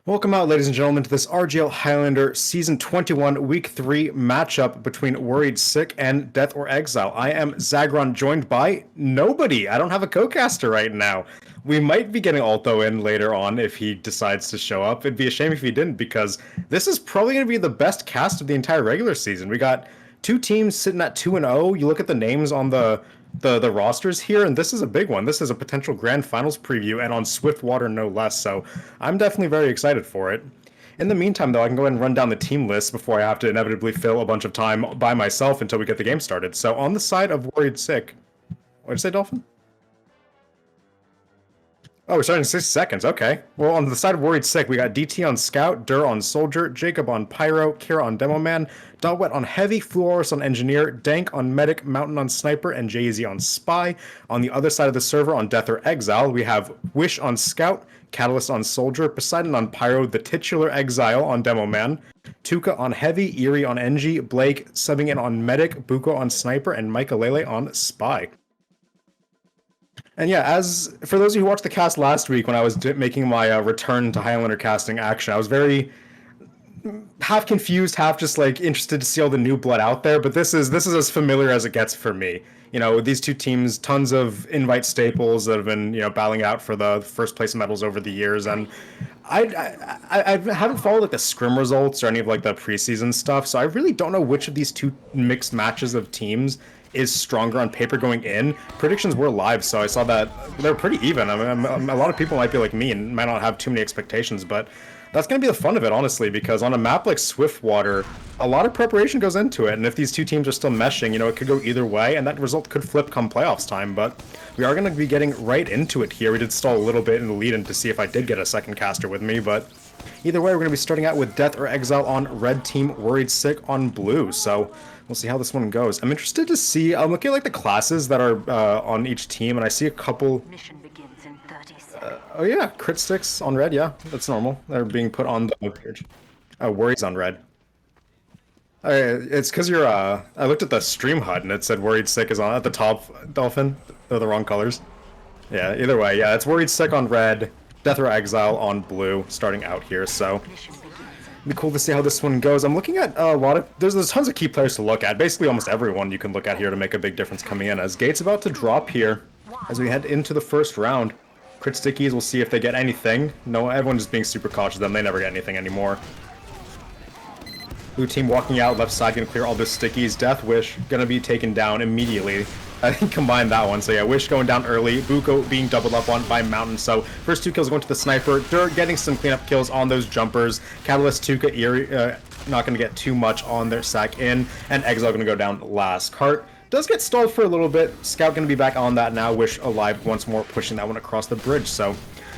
Welcome out, ladies and gentlemen, to this RGL Highlander Season 21 Week 3 matchup between Worried Sick and Death or Exile. I am Zagron, joined by nobody. I don't have a co-caster right now. We might be getting Alto in later on if he decides to show up. It'd be a shame if he didn't, because this is probably going to be the best cast of the entire regular season. We got two teams sitting at 2-0. You look at the names on the rosters here, and this is a big one. This is a potential grand finals preview, and on Swiftwater no less, so I'm definitely very excited for it. In the meantime, though, I can go ahead and run down the team list before I have to inevitably fill a bunch of time by myself until we get the game started. So on the side of Worried Sick, what did you say, Dolphin? Oh, we're starting in 6 seconds. Okay. Well, on the side of Worried Sick, we got DT on Scout, Dur on Soldier, Jacob on Pyro, Kira on Demo Man, Dotwet on Heavy, Fluorus on Engineer, Dank on Medic, Mountain on Sniper, and Jay-Z on Spy. On the other side of the server, on Death or Exile, we have Wish on Scout, Catalyst on Soldier, Poseidon on Pyro, the titular Exile on Demo Man, Tuka on Heavy, Eerie on Engie, Blake subbing in on Medic, Buko on Sniper, and Maikalele on Spy. And yeah, as for those of you who watched the cast last week when I was making my return to Highlander casting action, I was very half confused, half just like interested to see all the new blood out there. But this is as familiar as it gets for me. You know, these two teams, tons of invite staples that have been battling out for the first place medals over the years, and I haven't followed like the scrim results or any of like the preseason stuff, so I really don't know which of these two mixed matches of teams is stronger on paper going in. Predictions were live, so I saw that they're pretty even. I mean, a lot of people might be like me and might not have too many expectations, but that's going to be the fun of it, honestly, because on a map like Swiftwater, a lot of preparation goes into it, and if these two teams are still meshing, it could go either way, and that result could flip come playoffs time, but we are going to be getting right into it here. We did stall a little bit in the lead-in to see if I did get a second caster with me, but either way, we're going to be starting out with Death or Exile on red team, Worried Sick on blue, so we'll see how this one goes. I'm interested to see, I'm looking at like the classes that are on each team, and I see a couple. Mission begins in 30 seconds. Oh yeah, crit sticks on red, yeah, that's normal. They're being put on the page. Oh, Worries on red. It's because you're, I looked at the stream HUD and it said Worried Sick is on at the top, Dolphin. They're the wrong colors. Yeah, either way, yeah, it's Worried Sick on red, Death or Exile on blue, starting out here, so it'd be cool to see how this one goes. I'm looking at a lot of, there's tons of key players to look at, basically almost everyone you can look at here to make a big difference coming in, as Gate's about to drop here as we head into the first round. Crit stickies, we'll see if they get anything. No, everyone's just being super cautious of them, they never get anything anymore. Blue team walking out, left side gonna clear all the stickies. Death Wish gonna be taken down immediately. I think combined that one, so yeah, Wish going down early, Buko being doubled up on by Mountain, so first two kills going to the Sniper, Dur getting some cleanup kills on those jumpers, Catalyst, Tuka, Eerie, not gonna get too much on their sack in, and Exile gonna go down last. Cart does get stalled for a little bit, Scout gonna be back on that now, Wish alive once more, pushing that one across the bridge, so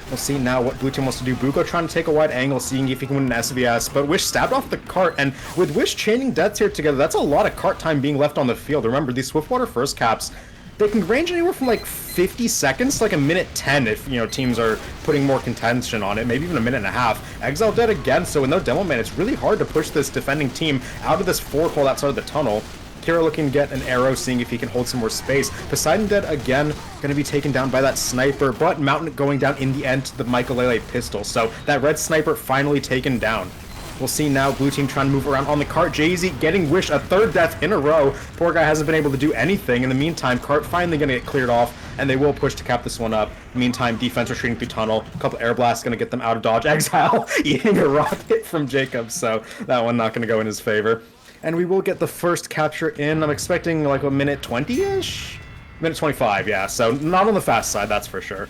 we'll see now what blue team wants to do. Buko trying to take a wide angle, seeing if he can win an SVS, but Wish stabbed off the cart, and with Wish chaining deaths here together, that's a lot of cart time being left on the field. Remember, these Swiftwater first caps, they can range anywhere from like 50 seconds to like a minute 10 if, teams are putting more contention on it, maybe even a minute and a half. Exile dead again, so with no Demo Man, it's really hard to push this defending team out of this fork hole outside of the tunnel. Kira looking to get an arrow, seeing if he can hold some more space. Poseidon dead again, going to be taken down by that Sniper, but Mountain going down in the end to the Maikalele pistol. So that red Sniper finally taken down. We'll see now blue team trying to move around on the cart. Jay-Z getting Wish a third death in a row. Poor guy hasn't been able to do anything. In the meantime, cart finally going to get cleared off, and they will push to cap this one up. Meantime, defense retreating through tunnel. A couple air blasts going to get them out of dodge. Exile eating a rocket from Jacob, so that one not going to go in his favor. And we will get the first capture in. I'm expecting like a minute 20-ish? Minute 25, yeah, so not on the fast side, that's for sure.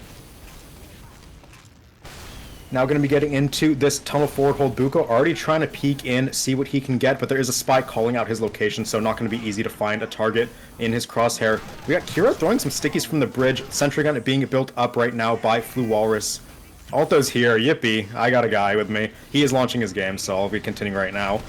Now going to be getting into this tunnel forward hold. Buko already trying to peek in, see what he can get, but there is a spy calling out his location, so not going to be easy to find a target in his crosshair. We got Kira throwing some stickies from the bridge. Sentry gun being built up right now by Flu Walrus. Alto's here, yippee, I got a guy with me. He is launching his game, so I'll be continuing right now.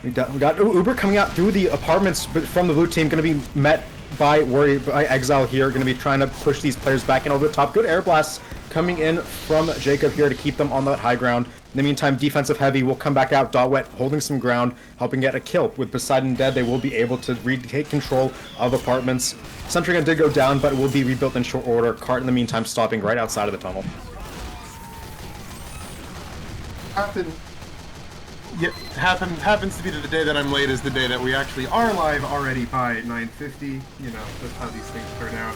We got Uber coming out through the apartments from the blue team, going to be met by Exile here, going to be trying to push these players back in over the top. Good air blasts coming in from Jacob here to keep them on that high ground. In the meantime, defensive heavy will come back out. Dotwet holding some ground, helping get a kill. With Poseidon dead, they will be able to retake control of apartments. Sentry gun did go down, but it will be rebuilt in short order. Cart in the meantime stopping right outside of the tunnel. happen. Yeah, happens to be that the day that I'm late is the day that we actually are live already by 9:50. You know, that's how these things turn out.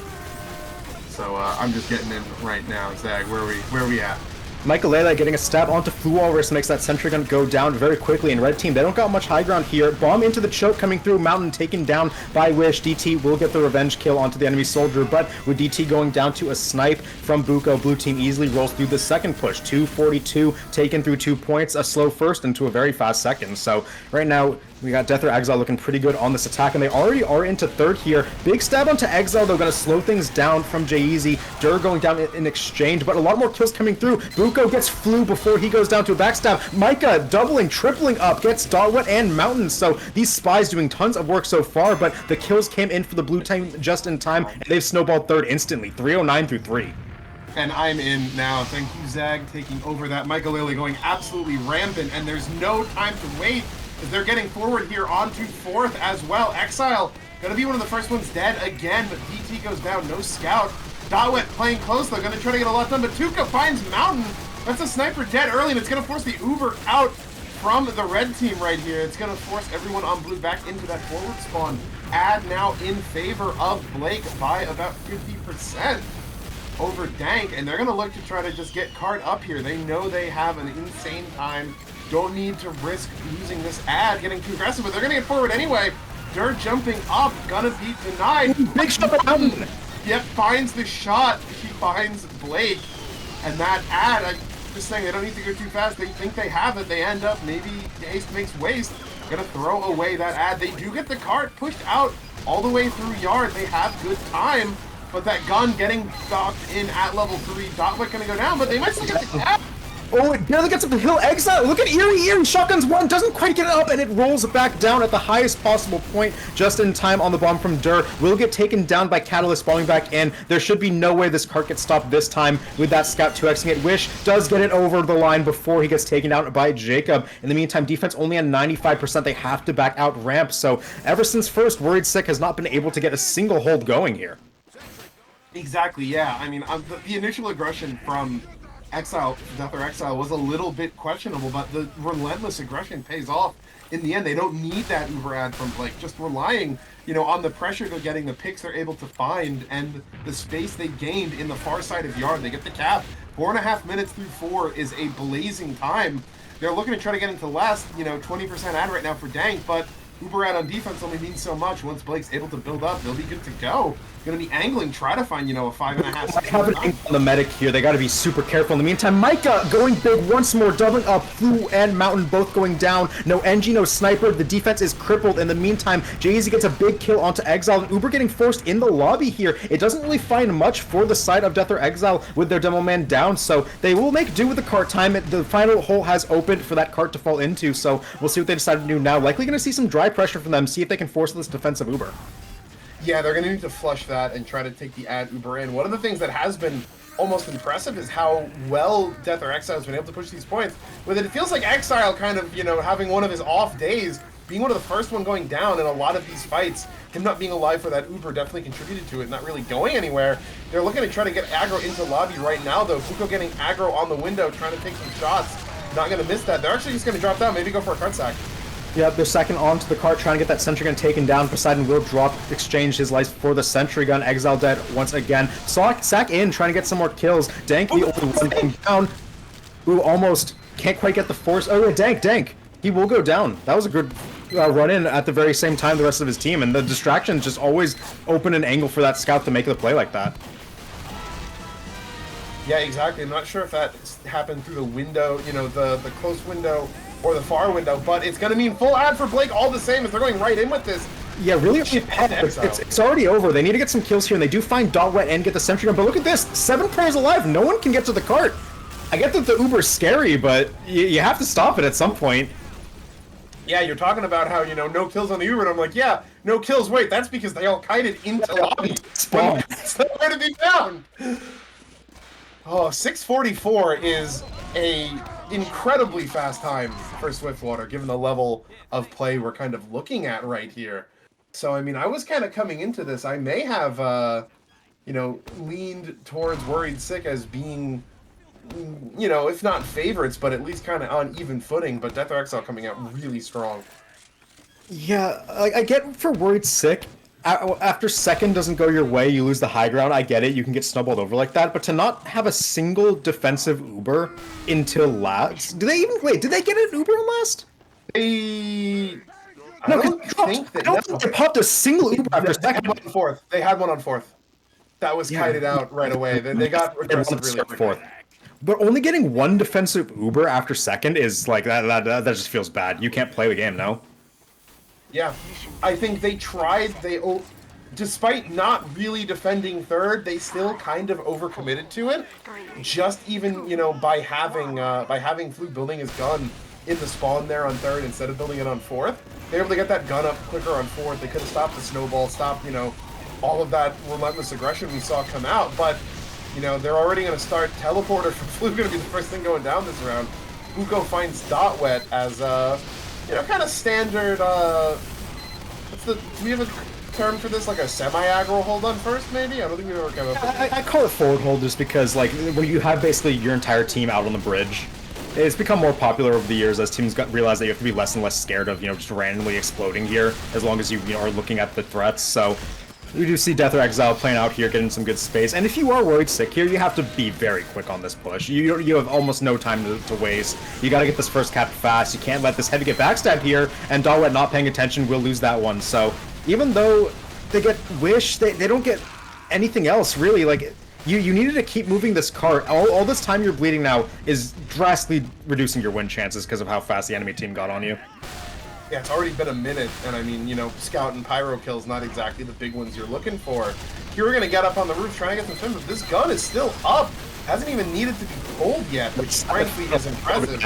So I'm just getting in right now. Zag, where we at? Michaelele getting a stab onto Flu Walrus makes that sentry gun go down very quickly, and red team, they don't got much high ground here. Bomb into the choke coming through, Mountain taken down by Wish. DT will get the revenge kill onto the enemy soldier, but with DT going down to a snipe from Buko, blue team easily rolls through the second push. 242 taken through 2 points, a slow first into a very fast second. So right now, we got Death or Exile looking pretty good on this attack, and they already are into third here. Big stab onto Exile, though, going to slow things down from J-Eazy. Dur going down in exchange, but a lot more kills coming through. Buko gets Flu before he goes down to a backstab. Micah doubling, tripling up, gets Dotwet and Mountain. So these spies doing tons of work so far, but the kills came in for the blue team just in time, and they've snowballed third instantly. 309 through 3. And I'm in now. Thank you, Zag, taking over that. Michaelele going absolutely rampant, and there's no time to wait, as they're getting forward here onto fourth as well. Exile gonna be one of the first ones dead again, but DT goes down, no scout. Dawet playing close though, gonna try to get a lot done, but Tuka finds Mountain. That's a sniper dead early, and it's gonna force the Uber out from the red team right here. It's gonna force everyone on blue back into that forward spawn. Ad now in favor of Blake by about 50% over Dank, and they're gonna look to try to just get Card up here. They know they have an insane time. Don't need to risk losing this ad, getting too aggressive, but they're gonna get forward anyway. Dur jumping up, gonna be denied. Big shot at Mountain! Yep, finds the shot. He finds Blake. And that ad, I'm just saying, they don't need to go too fast. They think they have it. They end up, maybe Ace makes waste. Gonna throw away that ad. They do get the cart pushed out all the way through yard. They have good time. But that gun getting docked in at level 3. Dotwick gonna go down, but they might still get the ad. Oh, it barely gets up the hill. Exile, look at Eerie. Shotguns one, doesn't quite get it up, and it rolls back down at the highest possible point just in time on the bomb from Dur. Will get taken down by Catalyst falling back in. There should be no way this cart gets stopped this time with that scout 2xing it. Wish does get it over the line before he gets taken out by Jacob. In the meantime, defense only at 95%. They have to back out ramp. So ever since first, Worried Sick has not been able to get a single hold going here. Exactly, yeah. I mean, the initial aggression from Exile, Death or Exile, was a little bit questionable, but the relentless aggression pays off. In the end, they don't need that Uber ad from Blake. Just relying, on the pressure they're getting, the picks they're able to find, and the space they gained in the far side of yard. They get the cap. 4.5 minutes through 4 is a blazing time. They're looking to try to get into last, 20% ad right now for Dank, but Uber ad on defense only means so much. Once Blake's able to build up, they'll be good to go. Gonna be angling, try to find, a 5.5 second. Have an angle on the medic here. They got to be super careful. In the meantime, Micah going big once more, doubling up. Flu and Mountain both going down. No NG, no sniper. The defense is crippled. In the meantime, J-Eazy gets a big kill onto Exile, and Uber getting forced in the lobby here. It doesn't really find much for the side of Death or Exile with their demo man down, so they will make do with the cart time. The final hole has opened for that cart to fall into, so we'll see what they decide to do now. Likely going to see some dry pressure from them, see if they can force this defensive Uber. Yeah, they're going to need to flush that and try to take the ad Uber in. One of the things that has been almost impressive is how well Death or Exile has been able to push these points. With it feels like Exile kind of, having one of his off days, being one of the first one going down in a lot of these fights, him not being alive for that Uber definitely contributed to it, not really going anywhere. They're looking to try to get aggro into lobby right now, though. Buko getting aggro on the window, trying to take some shots. Not going to miss that. They're actually just going to drop down, maybe go for a cart sack. Yep, they're second onto the cart, trying to get that sentry gun taken down. Poseidon will drop, exchange his life for the sentry gun. Exile dead once again. Sack in, trying to get some more kills. Dank, the only one going down. Ooh, almost can't quite get the force. Oh, yeah, Dank. He will go down. That was a good run in at the very same time the rest of his team, and the distractions just always open an angle for that scout to make the play like that. Yeah, exactly. I'm not sure if that happened through the window, the close window or the far window, but it's going to mean full ad for Blake all the same if they're going right in with this. Yeah, really, it's already over. They need to get some kills here, and they do find Dotwet and get the sentry gun, but look at this. 7 players alive. No one can get to the cart. I get that the Uber's scary, but you have to stop it at some point. Yeah, you're talking about how, no kills on the Uber, and I'm like, yeah, no kills. Wait, that's because they all kited into lobby. Spawn. It's nowhere to be found. Oh, 6:44 is a incredibly fast time for Swiftwater, given the level of play we're kind of looking at right here. So, I mean, I was kind of coming into this. I may have, leaned towards Worried Sick as being you know, if not favorites, but at least kind of on even footing. But Death or Exile coming out really strong. Yeah, I get for Worried Sick. After second doesn't go your way, you lose the high ground. I get it, you can get snowballed over like that, but to not have a single defensive Uber until last, do they even wait? Did they get an Uber on last? They No, I don't think they popped a single Uber after They had second. one on fourth. They had one on fourth. That was kited out right away. They got aggressive really quickly. Fourth. But only getting one defensive Uber after second is like that just feels bad. You can't play the game, no? Yeah, I think they tried. Despite not really defending third, they still kind of overcommitted to it. Just even, you know, by having Fluke building his gun in the spawn there on third instead of building it on fourth, they were able to get that gun up quicker on fourth. They could have stopped the snowball, stopped, you know, all of that relentless aggression we saw come out. But, you know, they're already going to start teleporter for Fluke, going to be the first thing going down this round. Buko finds Dot Wet as you know, kind of standard, do we have a term for this? Like a semi-aggro hold on first, maybe? I don't think we've ever come up with I call it forward hold just because, like, when you have basically your entire team out on the bridge, it's become more popular over the years as teams realize that you have to be less and less scared of, you know, just randomly exploding here, as long as you know, are looking at the threats. So we do see Death or Exile playing out here, getting some good space. And if you are Worried Sick here, you have to be very quick on this push. You have almost no time to waste. You got to get this first cap fast. You can't let this heavy get backstab here, and Dalwet not paying attention will lose that one. So even though they get Wish, they don't get anything else, really. Like, you needed to keep moving this cart. All this time you're bleeding now is drastically reducing your win chances because of how fast the enemy team got on you. Yeah, it's already been a minute, and I mean, you know, Scout and Pyro kills, not exactly the big ones you're looking for. Here we're going to get up on the roof, trying to get some film, but this gun is still up. Hasn't even needed to be pulled yet, which frankly is impressive.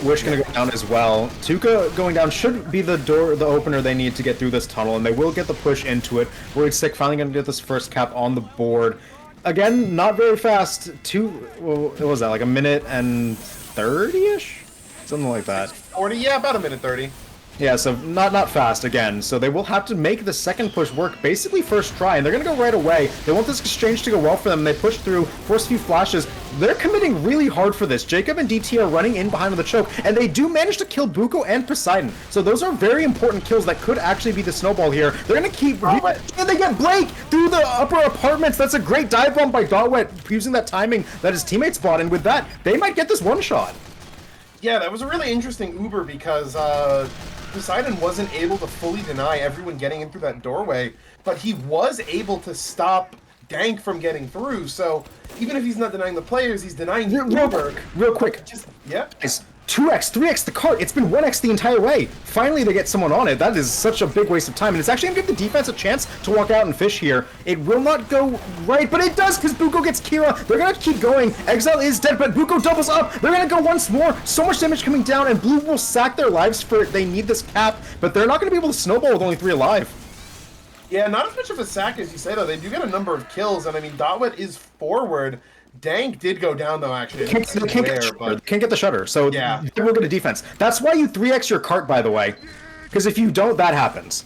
Wish going to go down as well. Tuka going down should be the opener they need to get through this tunnel, and they will get the push into it. Worried Sick finally going to get this first cap on the board. Again, not very fast. What was that, like a minute and 30-ish? Something like that. 40, yeah, about a minute 30. Yeah, so not fast again. So they will have to make the second push work, basically first try, and they're going to go right away. They want this exchange to go well for them. They push through, force a few flashes. They're committing really hard for this. Jacob and DT are running in behind on the choke, and they do manage to kill Buko and Poseidon. So those are very important kills that could actually be the snowball here. They're going to keep... And they get Blake through the upper apartments. That's a great dive bomb by Dotwet, using that timing that his teammates bought, and with that, they might get this one shot. Yeah, that was a really interesting Uber because Poseidon wasn't able to fully deny everyone getting in through that doorway, but he was able to stop Dank from getting through. So even if he's not denying the players, he's denying the Uber. Real quick. Just, yeah. It's 2x, 3x the cart. It's been 1x the entire way. Finally, they get someone on it. That is such a big waste of time, and it's actually going to give the defense a chance to walk out and fish here. It will not go right, but it does because Buko gets Kira. They're going to keep going. Exile is dead, but Buko doubles up. They're going to go once more. So much damage coming down, and Blue will sack their lives for it. They need this cap, but they're not going to be able to snowball with only 3 alive. Yeah, not as much of a sack as you say, though. They do get a number of kills, and I mean, Dotwet is forward. Dank did go down, though, actually. Can't get the shutter, so yeah, they will get a defense. That's why you 3x your cart, by the way, because if you don't, that happens.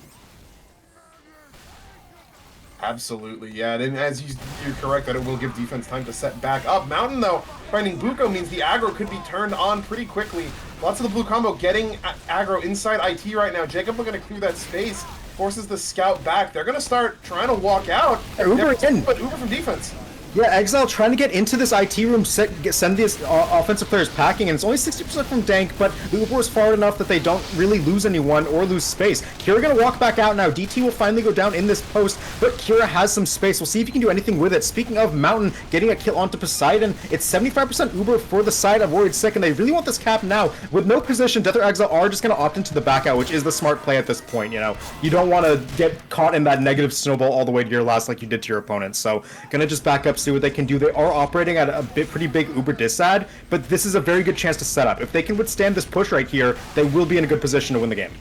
Absolutely, yeah, and as you're correct that it will give defense time to set back up. Mountain, though, finding Buko means the aggro could be turned on pretty quickly. Lots of the blue combo getting aggro inside IT right now. Jacob looking to clear that space, forces the scout back. They're going to start trying to walk out. Uber in. But Uber from defense. Yeah, Exile trying to get into this IT room, send these offensive players packing, and it's only 60% from Dank, but the Uber is far enough that they don't really lose anyone or lose space. Kira gonna walk back out now. DT will finally go down in this post, but Kira has some space. We'll see if he can do anything with it. Speaking of Mountain getting a kill onto Poseidon, it's 75% Uber for the side of Worried Sick, and they really want this cap now. With no position, Death or Exile are just gonna opt into the back out, which is the smart play at this point, you know. You don't want to get caught in that negative snowball all the way to your last like you did to your opponent, so gonna just back up, see what they can do. They are operating at a pretty big Uber disad, but this is a very good chance to set up. If they can withstand this push right here, they will be in a good position to win the game.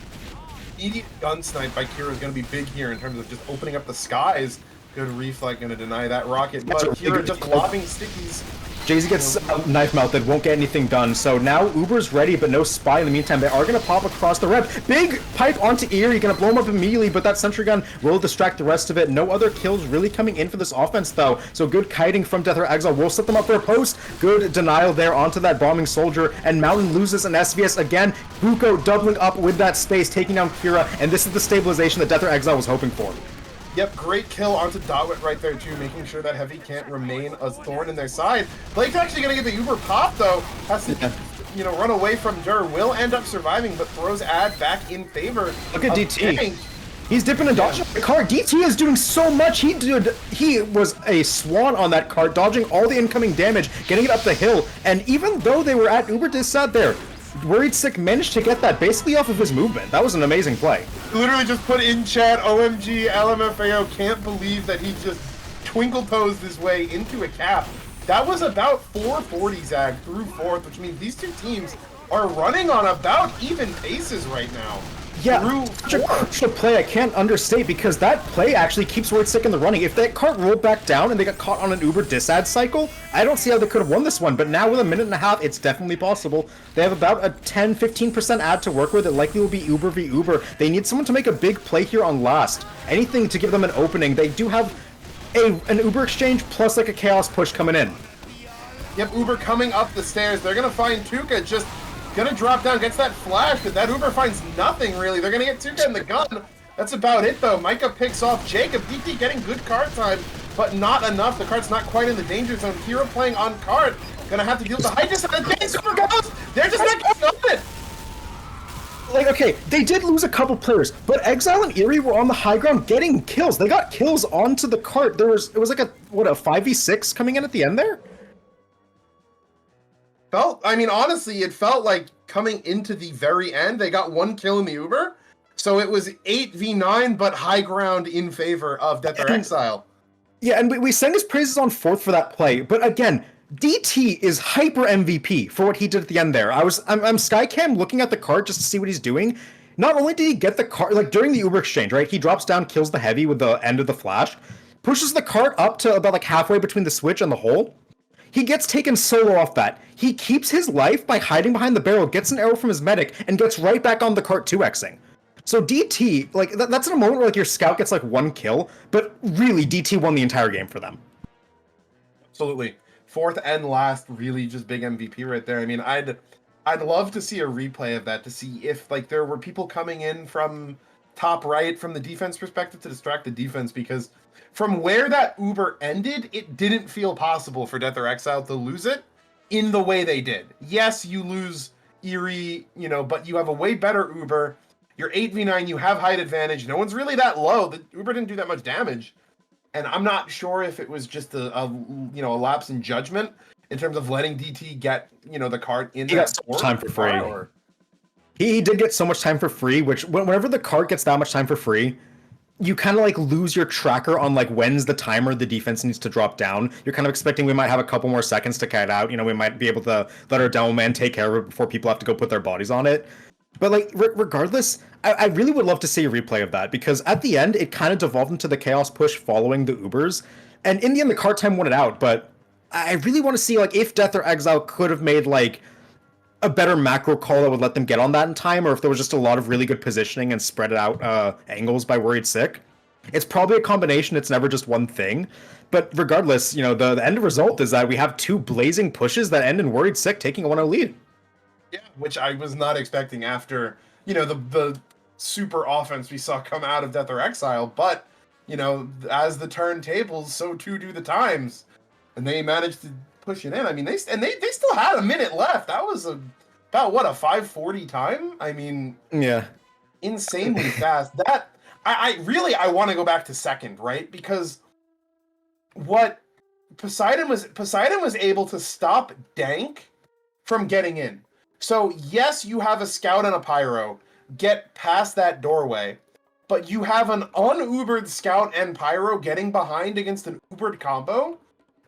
Immediate gun snipe by Kira is going to be big here in terms of just opening up the skies. Good Reef like going to deny that rocket, but Kira just lobbing stickies Jay-Z gets knife melted, won't get anything done. So now Uber's ready, but no spy in the meantime. They are going to pop across the rep. Big pipe onto Eerie, going to blow him up immediately, but that sentry gun will distract the rest of it. No other kills really coming in for this offense, though. So good kiting from Death or Exile will set them up for a post. Good denial there onto that bombing soldier, and Mountain loses an SVS again. Buko doubling up with that space, taking down Kira, and this is the stabilization that Death or Exile was hoping for. Yep, great kill onto Dawit right there too, making sure that Heavy can't remain a thorn in their side. Blake's actually gonna get the Uber pop though. Has to, run away from Dur. Will end up surviving, but throws Ad back in favor. Look at DT. Tank. He's dipping and dodging the cart. DT is doing so much. He was a swan on that cart, dodging all the incoming damage, getting it up the hill. And even though they were at Uber Dissat there, Worried Sick managed to get that basically off of his movement. That was an amazing play. Literally just put in chat, OMG, LMFAO, can't believe that he just twinkle-toes his way into a cap. That was about 440 Zag through 4th, which means these two teams are running on about even paces right now. Yeah, such a crucial play I can't understate, because that play actually keeps Worried Sick in the running. If that cart rolled back down and they got caught on an Uber disad cycle, I don't see how they could have won this one, but now with a minute and a half, it's definitely possible. They have about a 10-15% ad to work with. It likely will be Uber v Uber. They need someone to make a big play here on last. Anything to give them an opening. They do have an Uber exchange plus like a chaos push coming in. Yep, Uber coming up the stairs. They're going to find Tuka just gonna drop down, gets that flash, but that Uber finds nothing really. They're gonna get Tuka in the gun. That's about it though. Micah picks off Jacob. DT getting good card time, but not enough. The cart's not quite in the danger zone. Kira playing on card. Gonna have to deal with the high distance. And Super goes! They're just not going on it! Like, okay, they did lose a couple players, but Exile and Eerie were on the high ground getting kills. They got kills onto the cart. It was like a 5v6 coming in at the end there? Honestly, it felt like coming into the very end, they got one kill in the Uber. So it was 8v9, but high ground in favor of Death or Exile. Yeah, and we sang his praises on 4th for that play, but again, DT is hyper MVP for what he did at the end there. I'm Skycam looking at the cart just to see what he's doing. Not only did he get the cart, like during the Uber exchange, right? He drops down, kills the heavy with the end of the flash, pushes the cart up to about like halfway between the switch and the hole. He gets taken solo off that. He keeps his life by hiding behind the barrel, gets an arrow from his medic, and gets right back on the cart 2xing. So DT, like, that's in a moment where like your scout gets like one kill, but really DT won the entire game for them. Absolutely. 4th and last, really just big MVP right there. I mean, I'd love to see a replay of that to see if like there were people coming in from top right from the defense perspective to distract the defense, because from where that Uber ended, it didn't feel possible for Death or Exile to lose it in the way they did. Yes, you lose Eerie, but you have a way better Uber. You're 8v9, you have height advantage. No one's really that low. The Uber didn't do that much damage. And I'm not sure if it was just a lapse in judgment in terms of letting DT get, the card in that time for free. He did get so much time for free, which whenever the card gets that much time for free, you kind of like lose your tracker on like when's the timer the defense needs to drop down. You're kind of expecting we might have a couple more seconds to kite out. We might be able to let our demo man take care of it before people have to go put their bodies on it. But like regardless, I really would love to see a replay of that, because at the end it kind of devolved into the chaos push following the Ubers, and in the end the cart time won it out. But I really want to see like if Death or Exile could have made like a better macro call that would let them get on that in time, or if there was just a lot of really good positioning and spread out angles by Worried Sick. It's probably a combination. It's never just one thing. But regardless, the end result is that we have two blazing pushes that end in Worried Sick taking a 1-0 lead. Yeah, which I was not expecting after, the super offense we saw come out of Death or Exile. But, as the turntables, so too do the times. And they managed to push it in. I mean, they still had a minute left. That was about what, a 5:40 time? I mean, yeah, insanely fast. That I want to go back to second, right? Because what Poseidon was able to stop Dank from getting in. So yes, you have a scout and a pyro get past that doorway, but you have an un-Ubered scout and pyro getting behind against an Ubered combo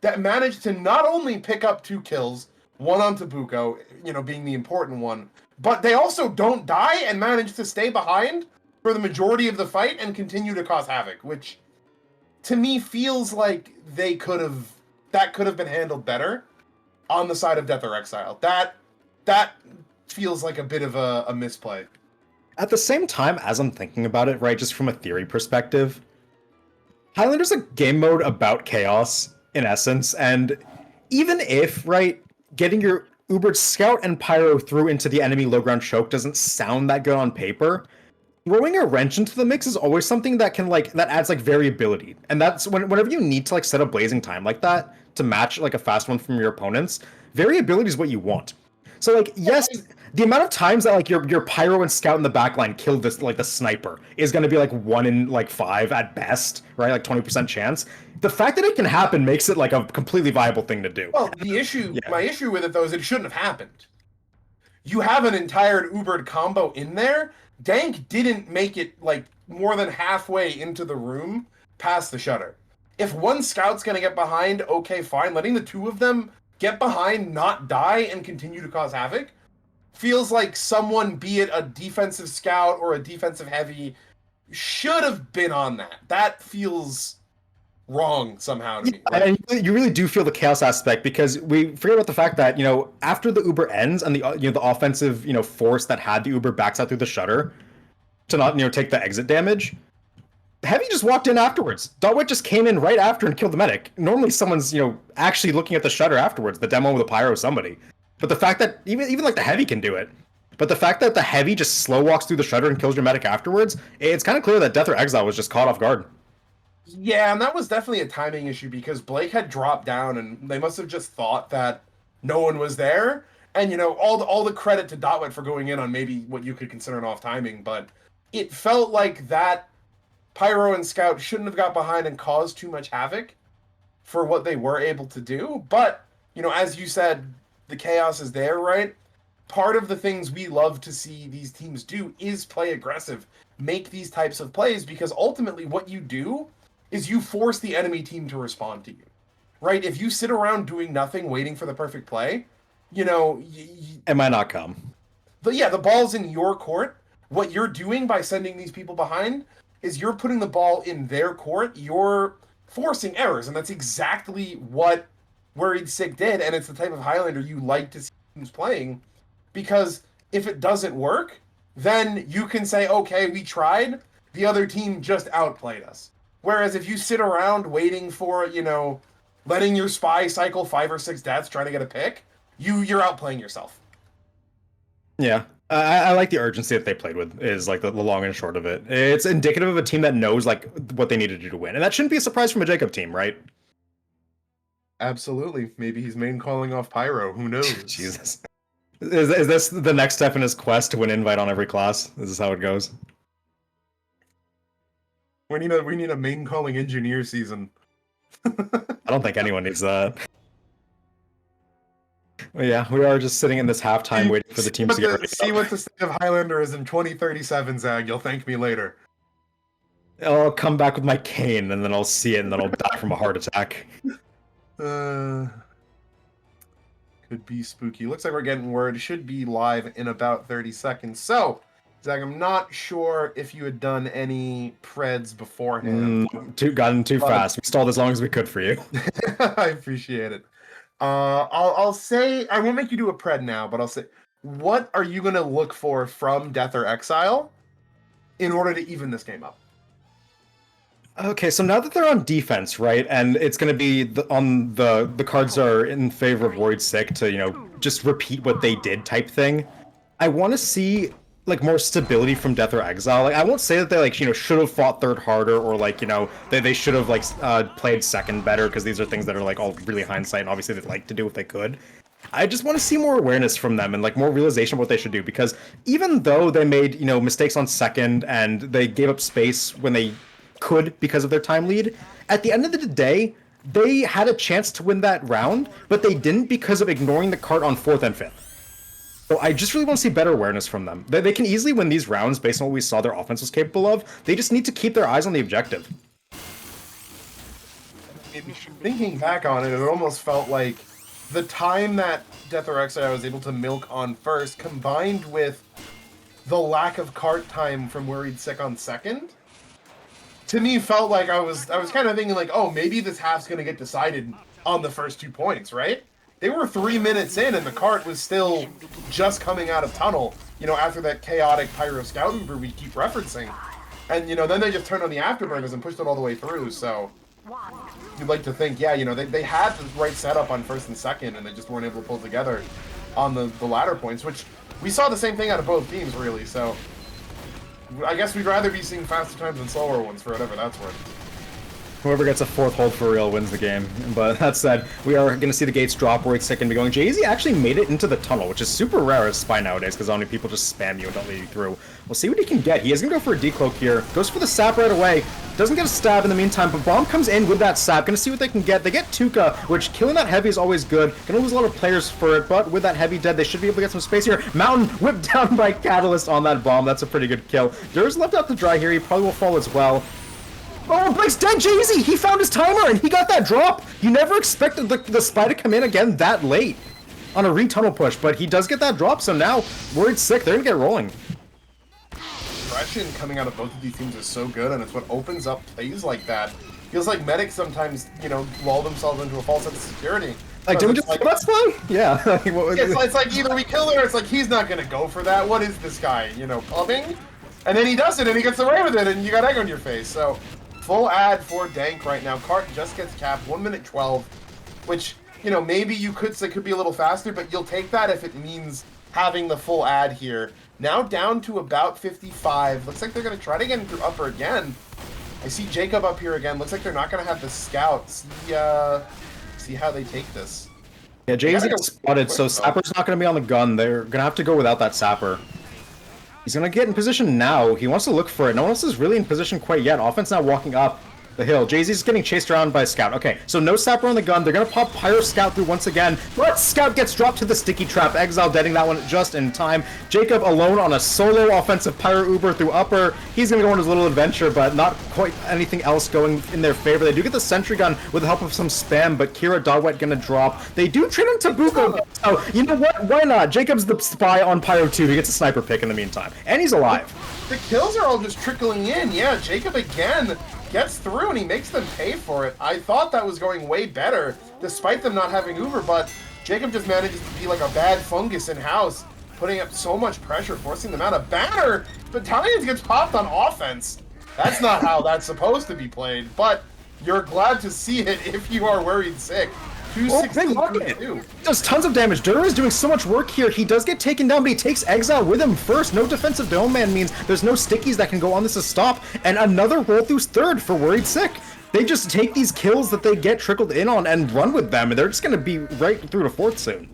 that managed to not only pick up 2 kills, one on Tabuko, being the important one, but they also don't die and manage to stay behind for the majority of the fight and continue to cause havoc, which to me feels like that could have been handled better. on the side of Death or Exile. That feels like a bit of a misplay. At the same time, as I'm thinking about it, right, just from a theory perspective, Highlander's a game mode about chaos, in essence, and even if, right, getting your Ubered Scout and Pyro through into the enemy low ground choke doesn't sound that good on paper, throwing a wrench into the mix is always something that can, like, that adds, like, variability. And that's whenever you need to, like, set a blazing time like that to match, like, a fast one from your opponents, variability is what you want. So, like, yes, the amount of times that, like, your Pyro and Scout in the backline kill this, like, the sniper is going to be, like, 1 in, like, 5 at best, right? Like, 20% chance. The fact that it can happen makes it, like, a completely viable thing to do. Well, my issue with it, though, is it shouldn't have happened. You have an entire Ubered combo in there. Dank didn't make it, like, more than halfway into the room past the shutter. If one Scout's going to get behind, okay, fine. Letting the two of them get behind, not die, and continue to cause havoc feels like someone, be it a defensive Scout or a defensive heavy, should have been on that. That feels wrong somehow to me. Right? And you really do feel the chaos aspect, because we forget about the fact that, you know, after the Uber ends and the offensive, you know, force that had the Uber backs out through the shutter to not, you know, take the exit damage, Heavy just walked in afterwards. Dotwit just came in right after and killed the medic. Normally someone's, you know, actually looking at the shutter afterwards, the demo with the pyro, somebody. But the fact that even like the Heavy can do it, but the fact that the Heavy just slow walks through the shutter and kills your medic afterwards, it's kind of clear that Death or Exile was just caught off guard. Yeah, and that was definitely a timing issue, because Blake had dropped down and they must have just thought that no one was there. And, you know, all the credit to Dotwit for going in on maybe what you could consider an off timing, but it felt like that Pyro and Scout shouldn't have got behind and caused too much havoc for what they were able to do. But, you know, as you said, the chaos is there, right? Part of the things we love to see these teams do is play aggressive, make these types of plays, because ultimately what you do is you force the enemy team to respond to you, right? If you sit around doing nothing, waiting for the perfect play, you know... It might not come. The ball's in your court. What you're doing by sending these people behind is you're putting the ball in their court. You're forcing errors, and that's exactly what Worried Sick did, and it's the type of Highlander you like to see teams playing, because if it doesn't work, then you can say, okay, we tried, the other team just outplayed us. Whereas if you sit around waiting for, you know, letting your spy cycle 5 or 6 deaths trying to get a pick, you're outplaying yourself. Yeah. I like the urgency that they played with, is like the long and short of it. It's indicative of a team that knows like what they need to do to win. And that shouldn't be a surprise from a Jacob team, right? Absolutely. Maybe he's main calling off Pyro. Who knows? Jesus. Is this the next step in his quest to win invite on every class? Is this how it goes? We need a main calling engineer season. I don't think anyone needs that. Well, yeah, we are just sitting in this halftime waiting for the teams to get ready. See what the state of Highlander is in 2037, Zag. You'll thank me later. I'll come back with my cane, and then I'll see it, and then I'll die from a heart attack. Could be spooky. Looks like we're getting word. It should be live in about 30 seconds. So, Zag, I'm not sure if you had done any preds beforehand. Gotten too fast. We stalled as long as we could for you. I appreciate it. I'll say, I won't make you do a pred now, but I'll say, what are you going to look for from Death or Exile in order to even this game up? Okay, so now that they're on defense, right, and it's going to be the cards are in favor of Worried Sick to, you know, just repeat what they did type thing. I want to see like more stability from Death or Exile. Like, I won't say that they like, you know, should have fought third harder, or like, you know, they should have like played second better, because these are things that are like all really hindsight, and obviously they'd like to do if they could. I just want to see more awareness from them and like more realization of what they should do, because even though they made, you know, mistakes on second and they gave up space when they could because of their time lead, at the end of the day, they had a chance to win that round, but they didn't because of ignoring the cart on 4th and 5th. So I just really want to see better awareness from them. They can easily win these rounds based on what we saw their offense was capable of. They just need to keep their eyes on the objective. Thinking back on it, it almost felt like the time that Death or Exile was able to milk on first, combined with the lack of cart time from Worried Sick on second, to me felt like I was kind of thinking like, oh, maybe this half's going to get decided on the first 2 points, right? They were 3 minutes in, and the cart was still just coming out of tunnel, you know, after that chaotic Pyro Scout Uber we keep referencing. And, you know, then they just turned on the afterburners and pushed it all the way through, so... You'd like to think, yeah, you know, they had the right setup on first and second, and they just weren't able to pull together on the latter points, which we saw the same thing out of both teams, really, so... I guess we'd rather be seeing faster times than slower ones for whatever that's worth. Whoever gets a fourth hold for real wins the game. But that said, we are going to see the gates drop where it's sick and be going. Jay-Z actually made it into the tunnel, which is super rare as Spy nowadays, because only people just spam you and don't let you through. We'll see what he can get. He is going to go for a decloak here. Goes for the sap right away. Doesn't get a stab in the meantime, but Bomb comes in with that sap. Going to see what they can get. They get Tuka, which killing that heavy is always good. Going to lose a lot of players for it, but with that heavy dead, they should be able to get some space here. Mountain whipped down by Catalyst on that bomb. That's a pretty good kill. Dur's left out to dry here. He probably will fall as well. Oh, Blake's dead, Jay-Z! He found his timer, and he got that drop! You never expected the Spy to come in again that late on a re-tunnel push, but he does get that drop, so now Worried Sick, they're gonna get rolling. Aggression coming out of both of these teams is so good, and it's what opens up plays like that. Feels like medics sometimes, you know, lull themselves into a false sense of security. Like, did we just kill that Spy? Yeah. It's like either we kill her, or it's like he's not gonna go for that. What is this guy, you know, pumping? And then he does it, and he gets away with it, and you got egg on your face, so... Full ad for Dank right now. Cart just gets capped, 1 minute 12, which, you know, maybe you could say could be a little faster, but you'll take that if it means having the full ad here. Now down to about 55. Looks like they're going to try to get through upper again. I see Jacob up here again. Looks like they're not going to have the scout. See how they take this. Yeah, Jay's got spotted, so Sapper's not going to be on the gun. They're going to have to go without that Sapper. He's going to get in position now. He wants to look for it. No one else is really in position quite yet. Offense now walking up the hill. Jay-Z's getting chased around by Scout. Okay, so no Sapper on the gun. They're going to pop Pyro Scout through once again. But Scout gets dropped to the sticky trap. Exile deading that one just in time. Jacob alone on a solo offensive Pyro Uber through upper. He's going to go on his little adventure, but not quite anything else going in their favor. They do get the sentry gun with the help of some spam, but Kira Dogwet going to drop. They do trade him to Buko. So, you know what? Why not? Jacob's the spy on Pyro 2. He gets a sniper pick in the meantime. And he's alive. The kills are all just trickling in. Yeah, Jacob again gets through and he makes them pay for it. I thought that was going way better, despite them not having Uber, but Jacob just manages to be like a bad fungus in-house, putting up so much pressure, forcing them out. A banner! Battalions gets popped on offense. That's not how that's supposed to be played, but you're glad to see it if you are Worried Sick. 262. Does tons of damage. Dur is doing so much work here. He does get taken down, but he takes Exile with him first. No defensive dome man means there's no stickies that can go on this to stop. And another roll through's third for Worried Sick. They just take these kills that they get trickled in on and run with them, and they're just going to be right through to fourth soon.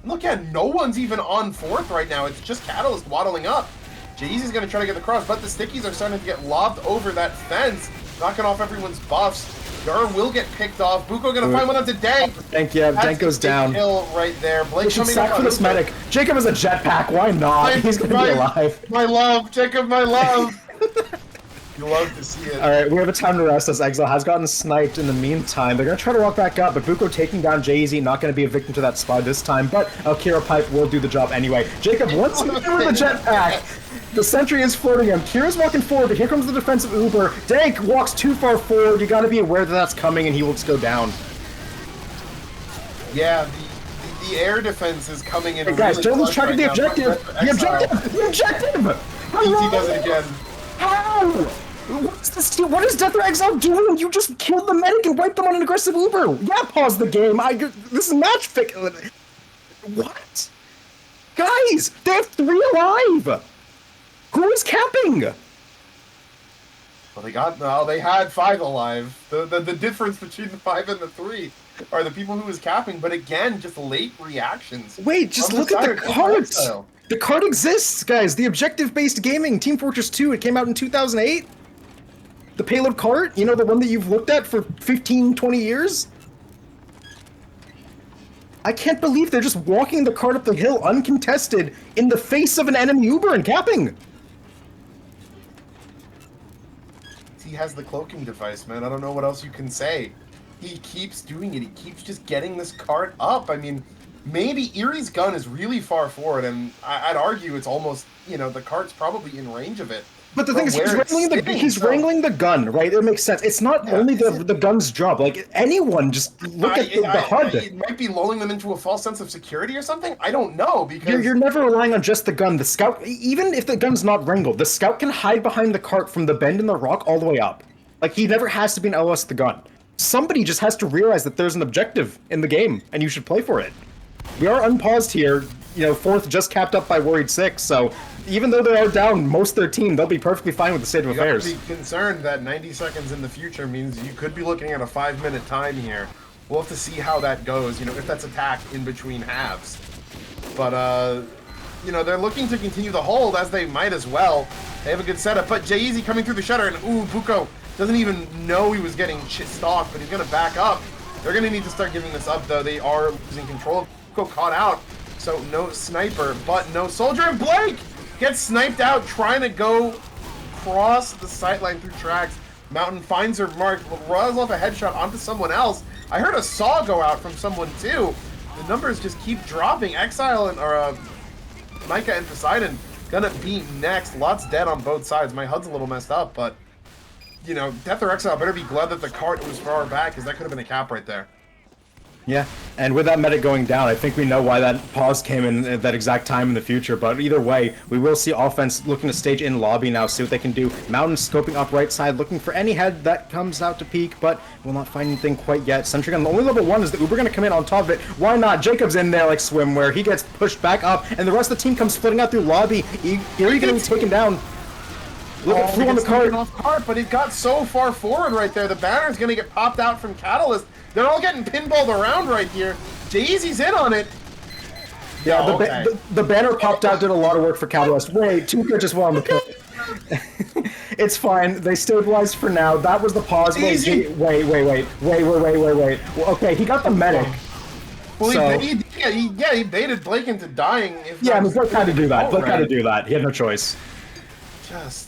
Look at, no one's even on fourth right now. It's just Catalyst waddling up. Jay-Z's going to try to get the cross, but the stickies are starting to get lobbed over that fence, knocking off everyone's buffs. Dur will get picked off. Buko gonna find one up to Dank. Dank, yeah, Dank goes down. Kill right there. Blake coming sack for this medic. Jacob is a jetpack. Why not? He's gonna be alive. My love, Jacob, my love. You love to see it. All right, we have a time to rest as Exile has gotten sniped in the meantime. They're gonna try to walk back up, but Buko taking down Jay-Z, not gonna be a victim to that spy this time, but Kira Pipe will do the job anyway. Jacob, once again with a jetpack. The sentry is floating him. Kira's walking forward, but here comes the defensive Uber. Dank walks too far forward. You gotta be aware that that's coming, and he will just go down. Yeah, the air defense is coming in. Hey guys, really don't lose track of the objective. The objective! The objective! He does it again. How? What's this? What is Death or Exile doing? You just killed the medic and wiped them on an aggressive Uber. Yeah, pause the game. This is match fix. What? Guys, they have 3 alive. Who is camping? Well, they had 5 alive. The difference between the 5 and the 3 are the people who was capping, but again, just late reactions. Wait, just look at the cart. The cart exists, guys. The objective-based gaming, Team Fortress 2, it came out in 2008. The payload cart, you know, the one that you've looked at for 15, 20 years? I can't believe they're just walking the cart up the hill uncontested in the face of an enemy Uber and capping. He has the cloaking device, man. I don't know what else you can say. He keeps doing it. He keeps just getting this cart up. I mean, maybe Erie's gun is really far forward, and I'd argue it's almost, you know, the cart's probably in range of it. But the thing is, where it's sitting, he's so- wrangling the gun, right? It makes sense. It's not only the gun's job. Like, anyone, just look at the HUD. It might be lulling them into a false sense of security or something. I don't know, because You're never relying on just the gun. The scout, even if the gun's not wrangled, the scout can hide behind the cart from the bend in the rock all the way up. Like, he never has to be an LOS the gun. Somebody just has to realize that there's an objective in the game, and you should play for it. We are unpaused here. You know, fourth just capped up by Worried 6, so even though they are down most of their team, they'll be perfectly fine with the state of affairs. You have to be concerned that 90 seconds in the future means you could be looking at a 5-minute time here. We'll have to see how that goes, you know, if that's attacked in between halves. But, you know, they're looking to continue the hold, as they might as well. They have a good setup, but Jay-Easy coming through the shutter, and ooh, Buko doesn't even know he was getting stalked, but he's going to back up. They're going to need to start giving this up, though. They are losing control. Buko caught out, so no sniper, but no soldier, and Blake gets sniped out trying to go cross the sightline through tracks. Mountain finds her mark, runs off a headshot onto someone else. I heard a saw go out from someone too. The numbers just keep dropping. Exile and Micah and Poseidon gonna be next. Lots dead on both sides. My HUD's a little messed up, but you know, Death or Exile better be glad that the cart was far back, because that could have been a cap right there. Yeah, and with that medic going down, I think we know why that pause came in at that exact time in the future, but either way, we will see offense looking to stage in lobby now, see what they can do. Mountain scoping up right side, looking for any head that comes out to peek, but will not find anything quite yet. Sentry gun, the only level 1 is the Uber going to come in on top of it. Why not? Jacob's in there like swimwear. He gets pushed back up, and the rest of the team comes splitting out through lobby. Eerie getting taken down. Look at through on the cart. Off cart, but it got so far forward right there. The banner's going to get popped out from Catalyst. They're all getting pinballed around right here. Jay-Eazy's in on it. Yeah, Oh, the banner popped out, did a lot of work for Catalyst. Wait, Tuka just went on the pit. It's fine. They stabilized for now. That was the pause. Wait. Well, okay, he got the medic. Well, So- he baited Blake into dying. If Yeah, I not mean, Blake had to do that. Blake had to already. do that. He had no choice. Just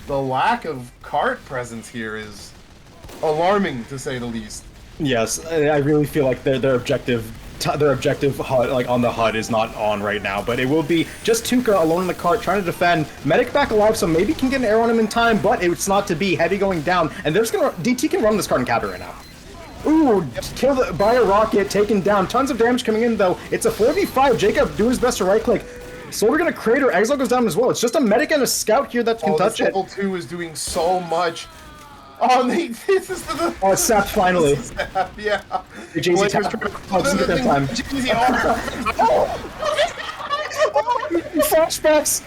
the lack of cart presence here is alarming, to say the least. Yes, I really feel like their objective HUD, like on the HUD, is not on right now, but it will be just Tuka alone in the cart trying to defend. Medic back alive, so maybe can get an arrow on him in time, but it's not to be. Heavy going down, and they're just gonna DT can run this cart and cap it right now. Ooh, killed by a rocket, taken down. Tons of damage coming in though. It's a 4v5. Jacob doing his best to right click. So we're gonna crater. Exile goes down as well. It's just a medic and a scout here that can touch this it. level 2 is doing so much. Oh, this is the. Oh, it's sapped finally. Yeah. Jay-Z Blake was tapped. trying to- Oh, this is that time. Jay-Z, Flashbacks!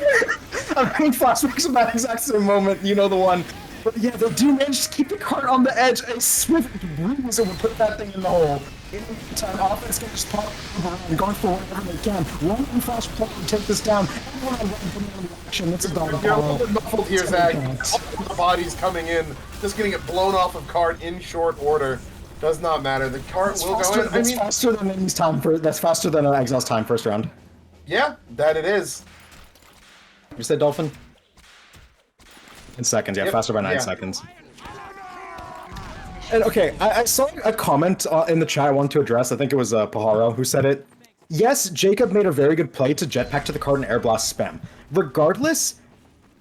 I'm having flashbacks of that exact same moment, you know the one. But yeah, they do manage to keep the cart on the edge. A swift breeze would put that thing in the hole. In the meantime, offense can just pop over and going for whatever they can. One flash play to take this down. Everyone on one action. That's a dog. You're a little bit muffled here, Zach. All the bodies coming in, just gonna get blown off of cart in short order. Does not matter. The cart will go in. I That's mean, faster than Enemy's time. That's faster than Exile's time first round. yeah, that it is. You said Dolphin? In seconds, yeah, Yep, faster by 9 yeah. seconds. And okay, I saw a comment in the chat I wanted to address. I think it was Pajaro who said it. Yes, Jacob made a very good play to jetpack to the cart and air blast spam. Regardless,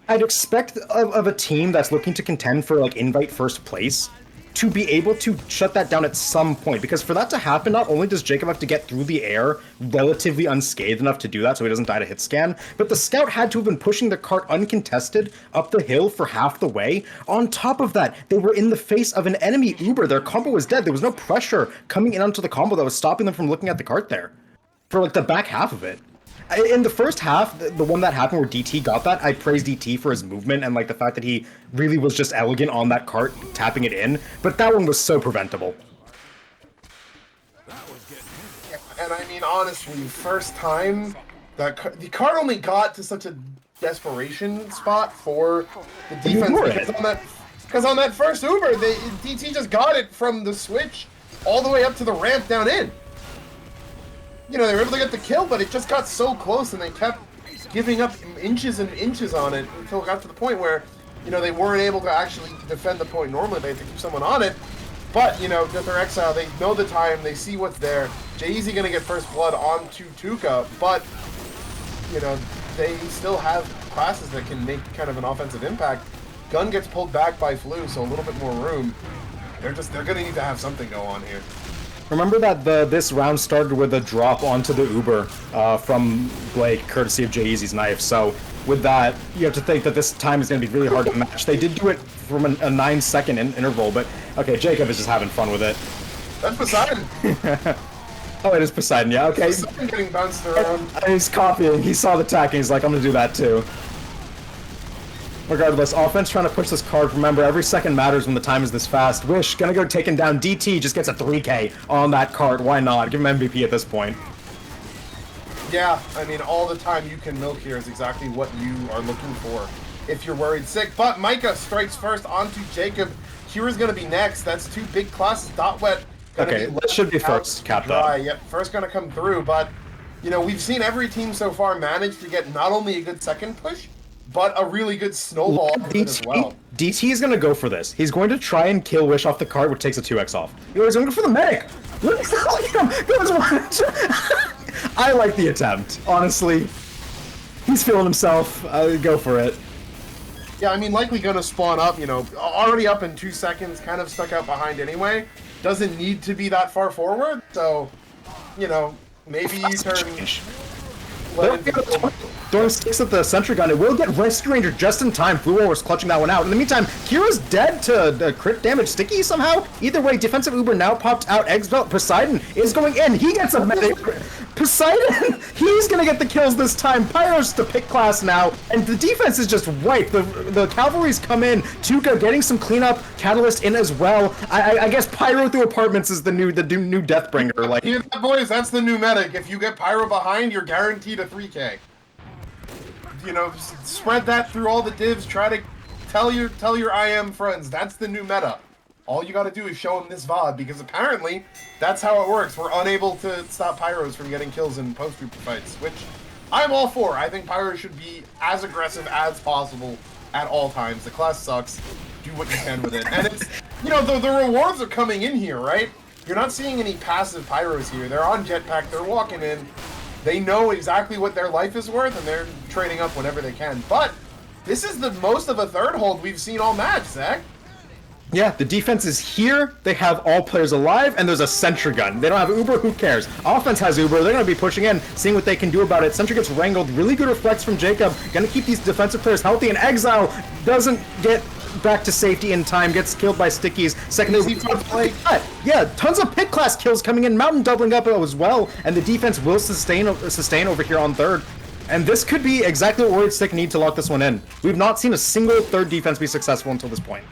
I'd expect of a team that's looking to contend for like invite first place to be able to shut that down at some point, because for that to happen, not only does Jacob have to get through the air relatively unscathed enough to do that so he doesn't die to hit scan, but the scout had to have been pushing the cart uncontested up the hill for half the way. On top of that, they were in the face of an enemy Uber. Their combo was dead. There was no pressure coming in onto the combo that was stopping them from looking at the cart there for like the back half of it. In the first half, the one that happened where DT got that, I praised DT for his movement and like the fact that he really was just elegant on that cart, tapping it in. But that one was so preventable. And I mean, honestly, first time that the cart only got to such a desperation spot for the defense because on that first Uber, DT just got it from the switch all the way up to the ramp down in. You know, they were able to get the kill, but it just got so close, and they kept giving up inches and inches on it until it got to the point where, you know, they weren't able to actually defend the point normally. They had to keep someone on it. But, you know, with their exile, they know the time, they see what's there. Jay-Eazy gonna get first blood onto Tuka, but, you know, they still have classes that can make kind of an offensive impact. Gun gets pulled back by Flu, so a little bit more room. They're gonna need to have something go on here. Remember that this round started with a drop onto the Uber from Blake, courtesy of J-Eazy's knife. So with that, you have to think that this time is going to be really hard to match. They did do it from a 9-second interval, but okay, Jacob is just having fun with it. That's Poseidon. Oh, it is Poseidon, yeah, okay. Poseidon getting bounced around. He's copying. He saw the attack and he's like, I'm going to do that too. Regardless, offense trying to push this card. Remember, every second matters when the time is this fast. Wish, gonna go taking down. DT just gets a 3K on that card. Why not? Give him MVP at this point. Yeah, I mean, all the time you can milk here is exactly what you are looking for if you're worried sick. But Micah strikes first onto Jacob. Kira's gonna be next. That's two big classes. Dot Wet. Okay, that should be first capped up. Yep, first gonna come through. But, you know, we've seen every team so far manage to get not only a good second push, but a really good snowball as well. DT is going to go for this. He's going to try and kill Wish off the card, which takes a 2x off. He's going to go for the medic. Look at him. I like the attempt, honestly. He's feeling himself. Go for it. Yeah, I mean, likely going to spawn up, you know, already up in 2 seconds, kind of stuck out behind anyway. Doesn't need to be that far forward, so, you know, maybe you turn... Throwing sticks at the sentry gun. It will get Rescue Ranger just in time. Blue was clutching that one out. In the meantime, Kira's dead to crit damage Sticky somehow. Either way, defensive Uber now popped out. Exile. Poseidon is going in. He gets a medic. Poseidon, he's going to get the kills this time. Pyro's to pick class now, and the defense is just wiped. The cavalry's come in. Tuca getting some cleanup. Catalyst in as well. I guess Pyro through apartments is the new Deathbringer. Like, hear that, boys? That's the new medic. If you get Pyro behind, you're guaranteed a 3K. You know, spread that through all the divs. Try to tell your IM friends. That's the new meta. All you got to do is show them this VOD, because apparently that's how it works. We're unable to stop Pyros from getting kills in post-group fights, which I'm all for. I think Pyro should be as aggressive as possible at all times. The class sucks. Do what you can with it. And it's, you know, the rewards are coming in here, right? You're not seeing any passive Pyros here. They're on jetpack. They're walking in. They know exactly what their life is worth, and they're trading up whenever they can. But this is the most of a third hold we've seen all match, Zach. Yeah, the defense is here. They have all players alive, and there's a sentry gun. They don't have Uber, who cares? Offense has Uber. They're going to be pushing in, seeing what they can do about it. Sentry gets wrangled. Really good reflex from Jacob. Going to keep these defensive players healthy, and Exile doesn't get back to safety in time, gets killed by Stickies. Secondary, yeah, tons of pit class kills coming in. Mountain doubling up as well, and the defense will sustain over here on third. And this could be exactly what Worried Sick need to lock this one in. We've not seen a single third defense be successful until this point.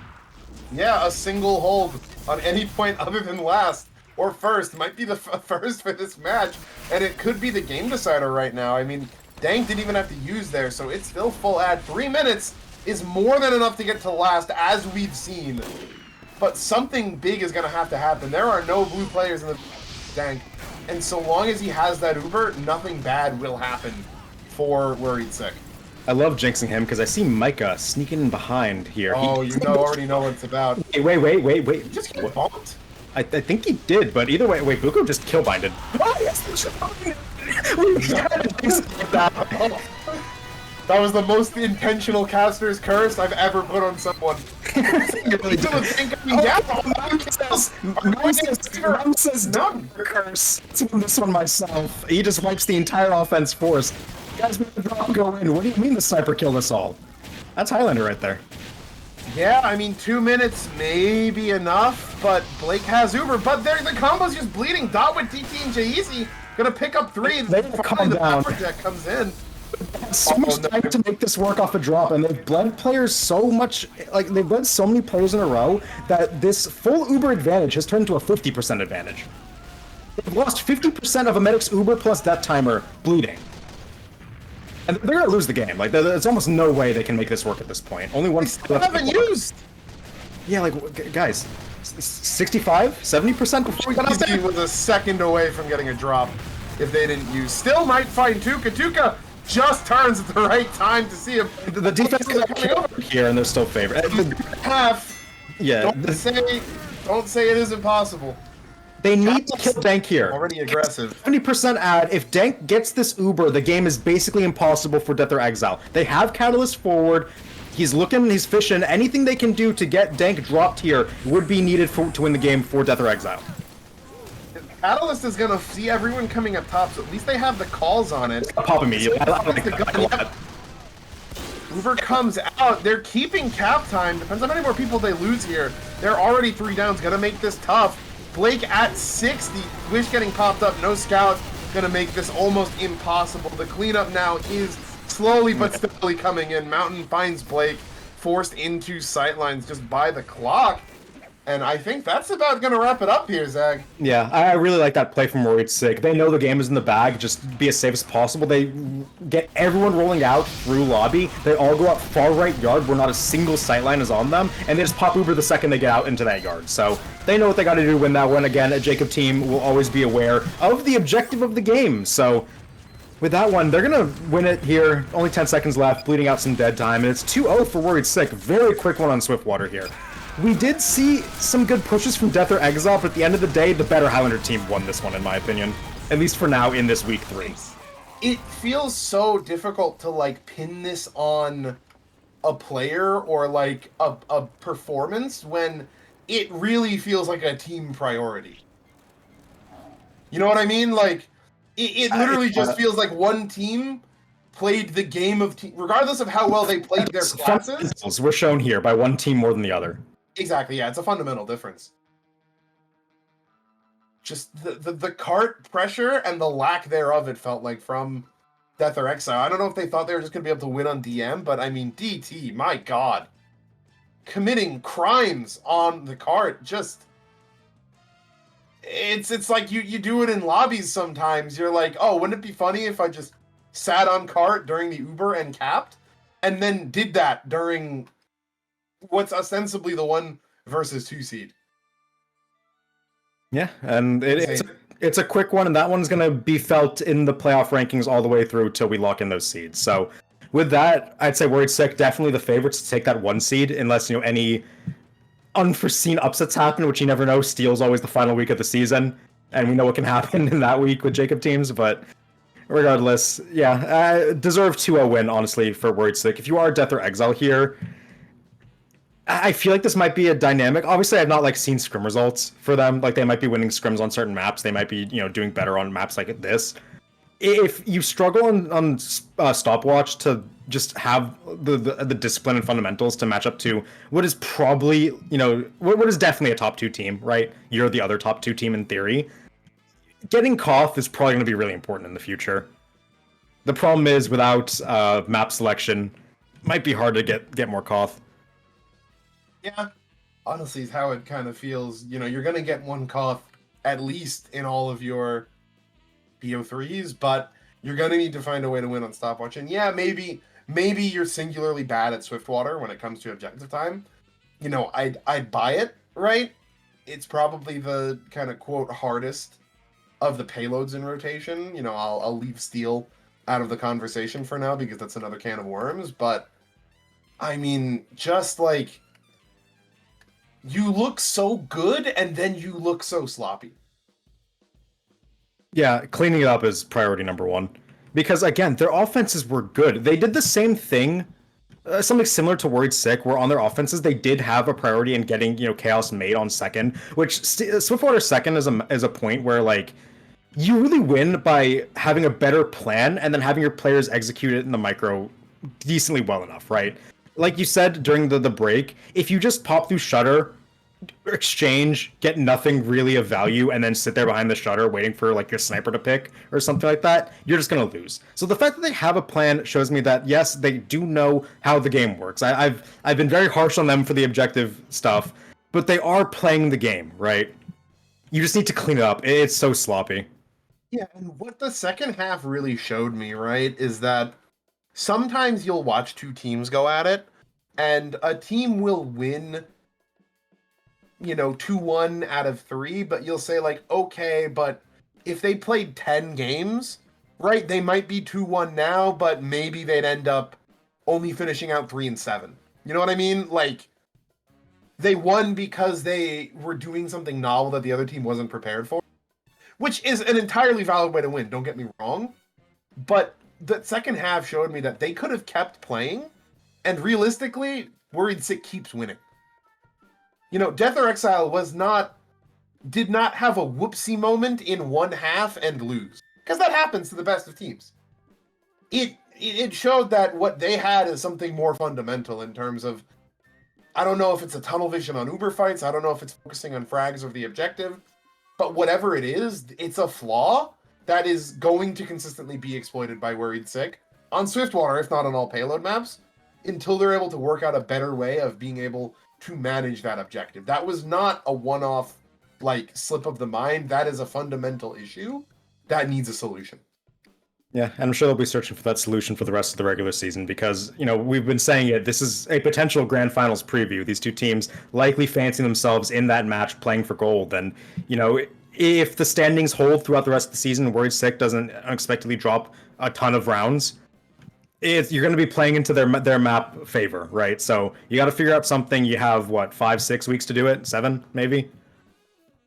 Yeah, a single hold on any point other than last or first might be the first for this match, and it could be the game decider right now. I mean, Dank didn't even have to use there, so it's still full ad. 3 minutes is more than enough to get to last, as we've seen. But something big is going to have to happen. There are no blue players in the Dank, and so long as he has that Uber, nothing bad will happen for Worried Sick. I love jinxing him because I see Micah sneaking in behind here. Oh, you already know what it's about. Wait. Did you just get bumped? I think he did, but either way, wait, Buko just kill binded. Oh, yes, that was the most intentional caster's curse I've ever put on someone. Mom says don't curse. It's on this one myself. He just wipes the entire offense force. You guys made the drop go in. What do you mean the sniper killed us all? That's Highlander right there. Yeah, I mean, 2 minutes may be enough, but Blake has Uber. But the combo's just bleeding. Dot with DT and J-Eazy gonna pick up 3. They calm down. The deck comes in. So much time to make this work off a drop, and they've bled players so much, like they've bled so many players in a row that this full Uber advantage has turned into a 50% advantage. They've lost 50% of a medic's Uber plus death timer bleeding. And they're gonna lose the game. Like, there's almost no way they can make this work at this point. Only one. They haven't used. Yeah, like guys, 65, 70% before we got out there. He was a second away from getting a drop if they didn't use. Still might find Tuca. Tuca just turns at the right time to see him. The defense is coming over here, and they're still favored. Half. Yeah. Don't say it isn't possible. They need to kill Dank here. Already aggressive. 70% ad. If Dank gets this Uber, the game is basically impossible for Death or Exile. They have Catalyst forward. He's looking, he's fishing. Anything they can do to get Dank dropped here would be needed to win the game for Death or Exile. Catalyst is gonna see everyone coming up top, so at least they have the calls on it. I'll pop immediately. I like that a lot. Uber comes out. They're keeping cap time. Depends on how many more people they lose here. They're already 3 downs. Gonna make this tough. Blake at 60. Wish getting popped up. No scout. Gonna make this almost impossible. The cleanup now is slowly but steadily coming in. Mountain finds Blake. Forced into sightlines just by the clock. And I think that's about going to wrap it up here, Zag. Yeah, I really like that play from Worried Sick. They know the game is in the bag, just be as safe as possible. They get everyone rolling out through lobby. They all go up far right yard where not a single sightline is on them, and they just pop Uber the second they get out into that yard. So they know what they got to do to win that one. Again, a Jacob team will always be aware of the objective of the game. So with that one, they're going to win it here. Only 10 seconds left, bleeding out some dead time, and it's 2-0 for Worried Sick. Very quick one on Swiftwater here. We did see some good pushes from Death or Exile, but at the end of the day, the better Highlander team won this one, in my opinion. At least for now, in this week 3. It feels so difficult to, like, pin this on a player or, like, a performance when it really feels like a team priority. You know what I mean? Like, it literally just feels like one team played the game of team, regardless of how well they played their classes. We're shown here by one team more than the other. Exactly, yeah, it's a fundamental difference. Just the cart pressure and the lack thereof, it felt like, from Death or Exile. I don't know if they thought they were just going to be able to win on DM, but I mean, DT, my god. Committing crimes on the cart, just... It's like you do it in lobbies sometimes. You're like, oh, wouldn't it be funny if I just sat on cart during the Uber and capped? And then did that during what's ostensibly the 1 versus 2 seed. Yeah, and it's a quick one, and that one's going to be felt in the playoff rankings all the way through till we lock in those seeds. So with that, I'd say Worried Sick definitely the favorites to take that 1 seed, unless any unforeseen upsets happen, which you never know. Steel's always the final week of the season, and we know what can happen in that week with Jacob teams, but regardless, yeah, deserve 2-0 win, honestly, for Worried Sick. If you are Death or Exile here, I feel like this might be a dynamic. Obviously, I've not seen scrim results for them. Like, they might be winning scrims on certain maps. They might be, doing better on maps like this. If you struggle on stopwatch to just have the discipline and fundamentals to match up to what is probably, what is definitely a top 2 team, right? You're the other top 2 team in theory. Getting Koth is probably going to be really important in the future. The problem is, without map selection, it might be hard to get more Koth. Yeah, honestly, is how it kind of feels. You're going to get 1 Koth at least in all of your BO3s, but you're going to need to find a way to win on stopwatch. And yeah, maybe you're singularly bad at Swiftwater when it comes to objective time. I'd buy it, right? It's probably the kind of, quote, hardest of the payloads in rotation. I'll leave Steel out of the conversation for now because that's another can of worms, but I mean, just like, you look so good and then you look so sloppy. Yeah, cleaning it up is priority number 1. Because, again, their offenses were good. They did the same thing, something similar to Worried Sick, where on their offenses they did have a priority in getting, Chaos made on second, which Swiftwater second is a point where, you really win by having a better plan and then having your players execute it in the micro decently well enough, right? Like you said during the break, if you just pop through shutter, exchange, get nothing really of value, and then sit there behind the shutter waiting for your sniper to pick or something like that, you're just gonna lose. So the fact that they have a plan shows me that yes, they do know how the game works. I've been very harsh on them for the objective stuff, but they are playing the game, right? You just need to clean it up. It's so sloppy. Yeah, and what the second half really showed me, right, is that sometimes you'll watch 2 teams go at it, and a team will win, 2-1 out of 3, but you'll say, okay, but if they played 10 games, right, they might be 2-1 now, but maybe they'd end up only finishing out 3-7. You know what I mean? They won because they were doing something novel that the other team wasn't prepared for, which is an entirely valid way to win, don't get me wrong. But the second half showed me that they could have kept playing, and realistically, Worried Sick keeps winning. You know, Death or Exile did not have a whoopsie moment in one half and lose. Because that happens to the best of teams. It showed that what they had is something more fundamental in terms of, I don't know if it's a tunnel vision on Uber fights, I don't know if it's focusing on frags or the objective, but whatever it is, it's a flaw that is going to consistently be exploited by Worried Sick on Swiftwater, if not on all payload maps, until they're able to work out a better way of being able to manage that objective. That was not a one-off, like, slip of the mind. That is a fundamental issue that needs a solution. Yeah, and I'm sure they'll be searching for that solution for the rest of the regular season because, you know, we've been saying it, this is a potential grand finals preview. These two teams likely fancying themselves in that match playing for gold. And, you know, if the standings hold throughout the rest of the season, Worried Sick doesn't unexpectedly drop a ton of rounds, you're going to be playing into their map favor, right? So you got to figure out something. You have, what, 5-6 weeks to do it? 7, maybe?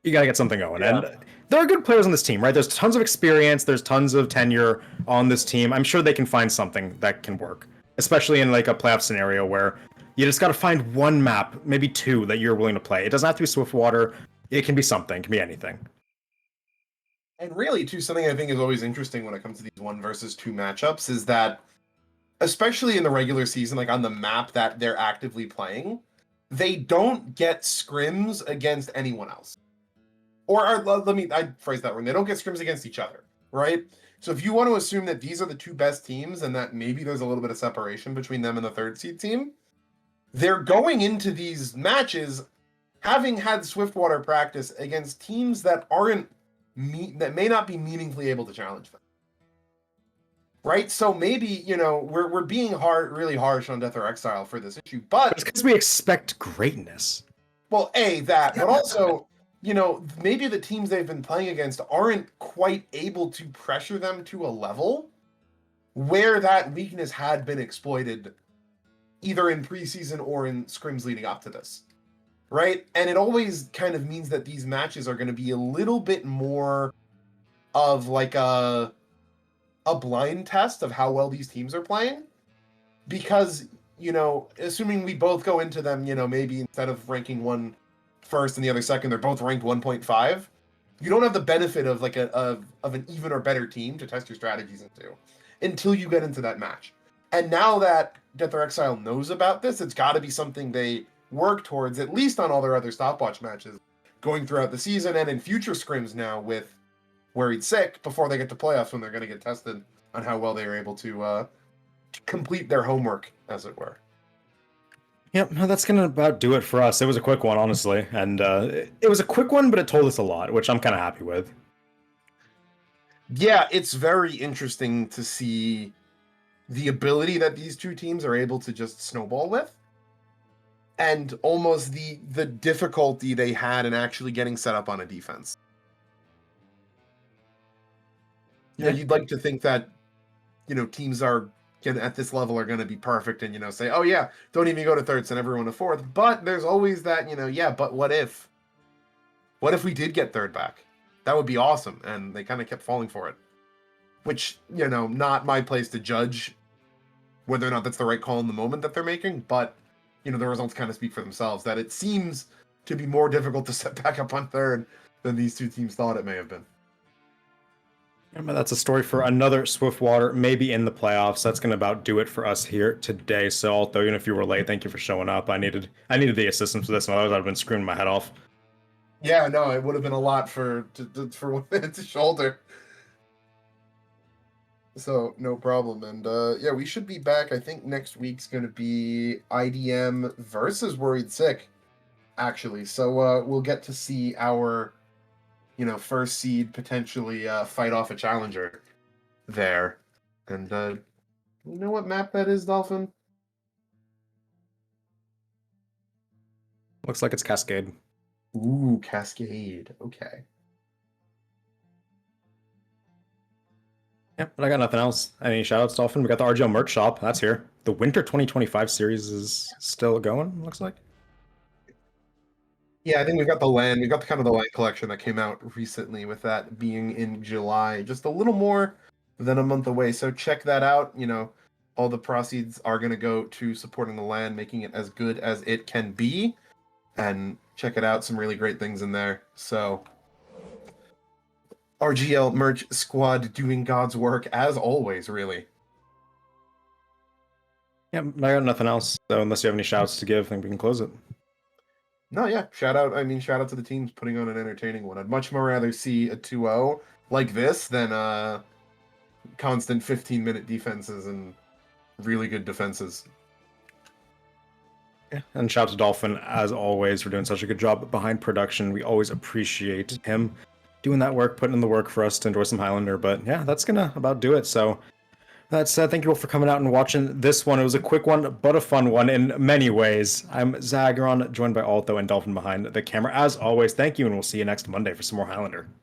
You got to get something going. Yeah. And there are good players on this team, right? There's tons of experience. There's tons of tenure on this team. I'm sure they can find something that can work, especially in like a playoff scenario where you just got to find one map, maybe 2, that you're willing to play. It doesn't have to be Swiftwater. It can be something. It can be anything. And really, too, something I think is always interesting when it comes to these 1 versus 2 matchups is that, especially in the regular season, like on the map that they're actively playing, they don't get scrims against anyone else. Or let me phrase that wrong. They don't get scrims against each other, right? So if you want to assume that these are the 2 best teams and that maybe there's a little bit of separation between them and the 3rd seed team, they're going into these matches having had Swiftwater practice against teams that that may not be meaningfully able to challenge them. Right? So maybe, you know, we're being really harsh on Death or Exile for this issue, but it's because we expect greatness. Well, but also, you know, maybe the teams they've been playing against aren't quite able to pressure them to a level where that weakness had been exploited either in preseason or in scrims leading up to this, right? And it always kind of means that these matches are going to be a little bit more of like a blind test of how well these teams are playing, because, you know, assuming we both go into them, you know, maybe instead of ranking one first and the other second, they're both ranked 1.5. You don't have the benefit of like of an even or better team to test your strategies into until you get into that match. And now that Death or Exile knows about this, it's got to be something they work towards, at least on all their other stopwatch matches going throughout the season and in future scrims now with Worried Sick before they get to playoffs, when they're going to get tested on how well they are able to complete their homework, as it were. Yep, that's going to about do it for us. It was a quick one, honestly. And it was a quick one, but it told us a lot, which I'm kind of happy with. Yeah, it's very interesting to see the ability that these 2 teams are able to just snowball with, and almost the difficulty they had in actually getting set up on a defense. You know, you'd like to think that, you know, teams at this level are going to be perfect and, you know, say, oh yeah, don't even go to 3rd, send everyone to 4th. But there's always that, you know, yeah, but what if we did get 3rd back? That would be awesome. And they kind of kept falling for it, which, you know, not my place to judge whether or not that's the right call in the moment that they're making. But, you know, the results kind of speak for themselves, that it seems to be more difficult to set back up on 3rd than these 2 teams thought it may have been. Yeah, but that's a story for another Swiftwater, maybe in the playoffs. That's going to about do it for us here today. So, although even if you were late, thank you for showing up. I needed the assistance for this one. Otherwise, I'd have been screwing my head off. Yeah, no, it would have been a lot for one minute to shoulder. So no problem. And yeah, we should be back. I think next week's going to be IDM versus Worried Sick, actually. So we'll get to see our, you know, 1st seed potentially fight off a challenger there. And you know what map that is, Dolphin? Looks like it's Cascade. Ooh, Cascade. Okay. Yeah, but I got nothing else. Any shoutouts, Dolphin? We got the RGL merch shop. That's here. The Winter 2025 series is still going, looks like. Yeah, I think we've got the land. We've got the kind of the land collection that came out recently, with that being in July, just a little more than a month away. So check that out. You know, all the proceeds are going to go to supporting the land, making it as good as it can be, and check it out. Some really great things in there. So RGL merch squad doing God's work as always, really. Yeah, I got nothing else. So unless you have any shouts to give, I think we can close it. No, yeah. Shout out. I mean, shout out to the teams putting on an entertaining one. I'd much more rather see a 2-0 like this than constant 15-minute defenses and really good defenses. Yeah, and shout out to Dolphin as always for doing such a good job behind production. We always appreciate him doing that work, putting in the work for us to enjoy some Highlander. But yeah, that's gonna about do it. So that's thank you all for coming out and watching this one. It was a quick one, but a fun one in many ways. I'm Zagaron, joined by Alto and Dolphin behind the camera. As always, thank you, and we'll see you next Monday for some more Highlander.